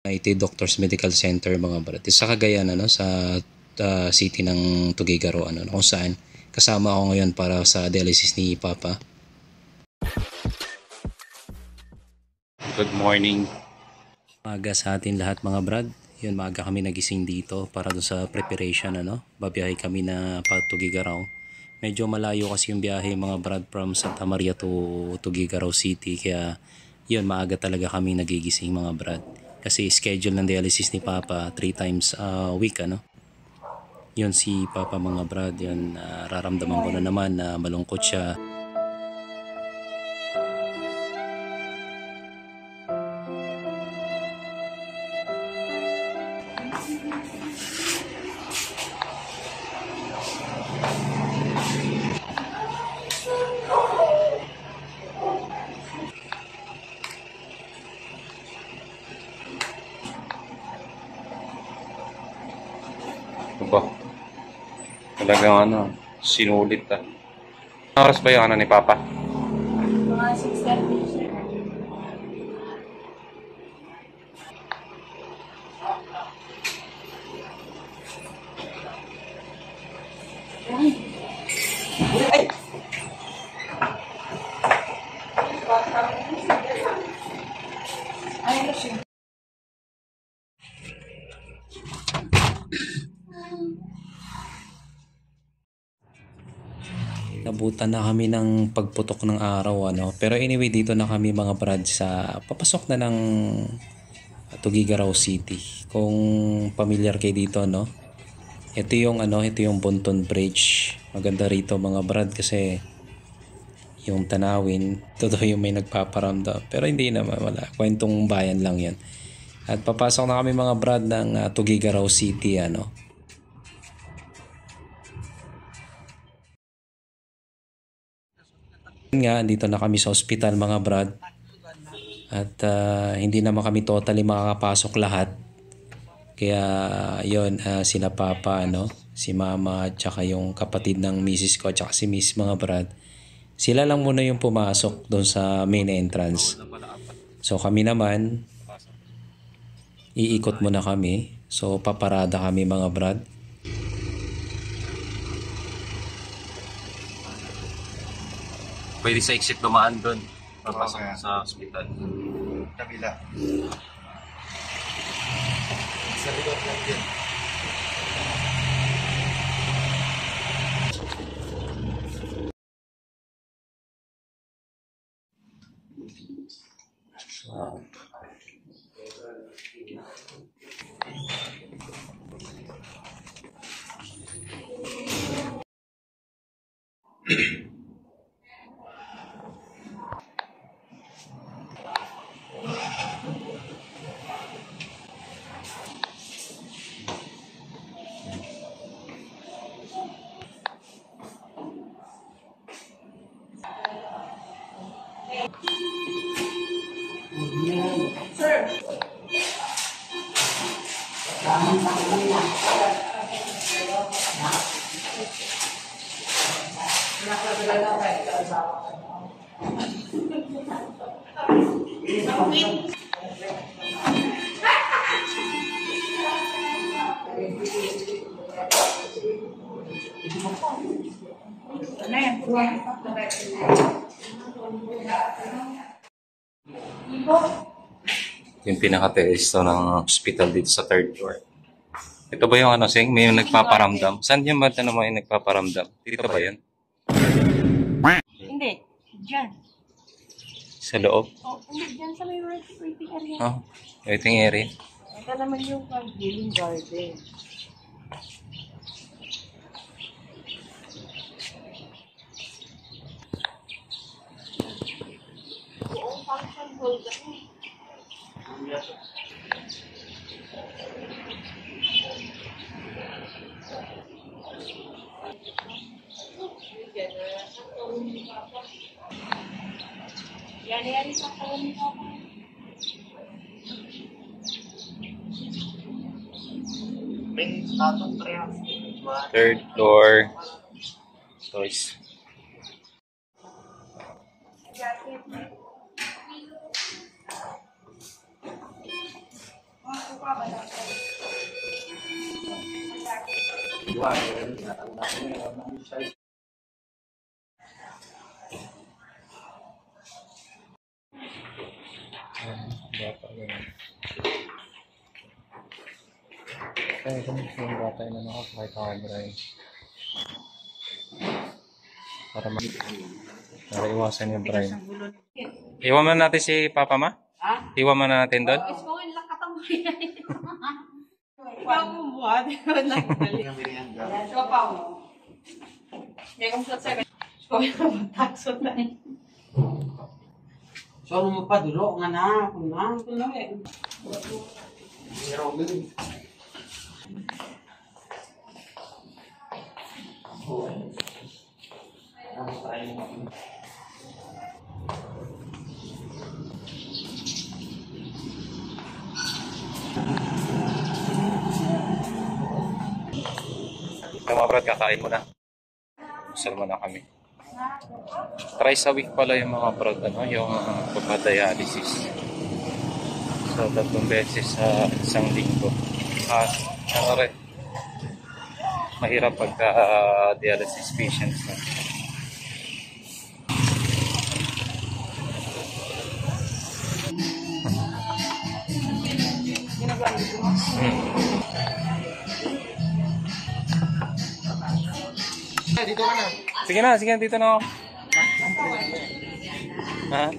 United Doctors Medical Center mga brad. Sa Cagayan sa city ng Tuguegarao kung saan kasama ako ngayon para sa dialysis ni Papa. Good morning. Maaga sa atin lahat mga brad. Yun, maaga kami nagising dito para doon sa preparation Babiyahe kami na pa Tuguegarao. Medyo malayo kasi yung biyahe mga brad from Santa Maria to Tuguegarao City, kaya yun, maaga talaga kami nagigising mga brad. Kasi schedule ng dialysis ni Papa 3 times a week Yun si Papa mga brad, yun nararamdaman ko na naman na malungkot siya. Ba? Talagang sinulit Oras ba yung ni Papa? Mga 6:30 sir. Nabutan na kami ng pagputok ng araw pero anyway, dito na kami mga brad sa papasok na ng Tuguegarao City. Kung familiar kayo dito ito yung Bonton Bridge. Maganda rito mga brad kasi yung tanawin, totoo yung may nagpaparamdam, pero hindi naman, wala, kwentong bayan lang yan. At papasok na kami mga brad ng Tuguegarao City nga, dito na kami sa ospital mga brad. At hindi naman kami totally makakapasok lahat. Kaya yon, sila Papa si Mama at saka yung kapatid ng misis ko at saka si Miss mga brad. Sila lang muna yung pumasok doon sa main entrance. So kami naman iikot muna kami. So paparada kami mga brad. Pwede sa exit dumaan doon. Papasok sa ospital. Kabila. Sa likod lang din. Wow. Sir. Yung pinaka-testo ng hospital dito sa 3rd floor. Ito ba yung Sing? May yung nagpaparamdam? Saan yung ba mo yung nagpaparamdam? Dito ba yun? Hindi. Diyan. Sa loob? Oh, hindi. Diyan sa may waiting area. Oh, waiting area. Ito naman yung healing garden. Buong function hall kasi. Yan sa kawan ko. May tatong 3rd floor. Toys. Bata yun. Kaya kung yung bata yun ano ako kahit camera yun. Para iwasan yung Brian. Iwan mo natin si Papa Ma? Ha? Iwan mo na natin doon? Is mo yung lakatang mo yan. Ikaw mo buwan. Ikaw pa mo. May kong shot sa'yo. Ikaw yung mataksot na eh. So, ano mo pa, dulo nga na, kung na. Mga brad, kakain mo na. Busal mo na kami. Twice a week pala yung mga brad, ano, yung pagpa-dialysis. So, 3 beses sa isang linggo. Ano rin, mahirap pagka dialysis patients na. Dito ka na. Sige na, dito na ako. Ha?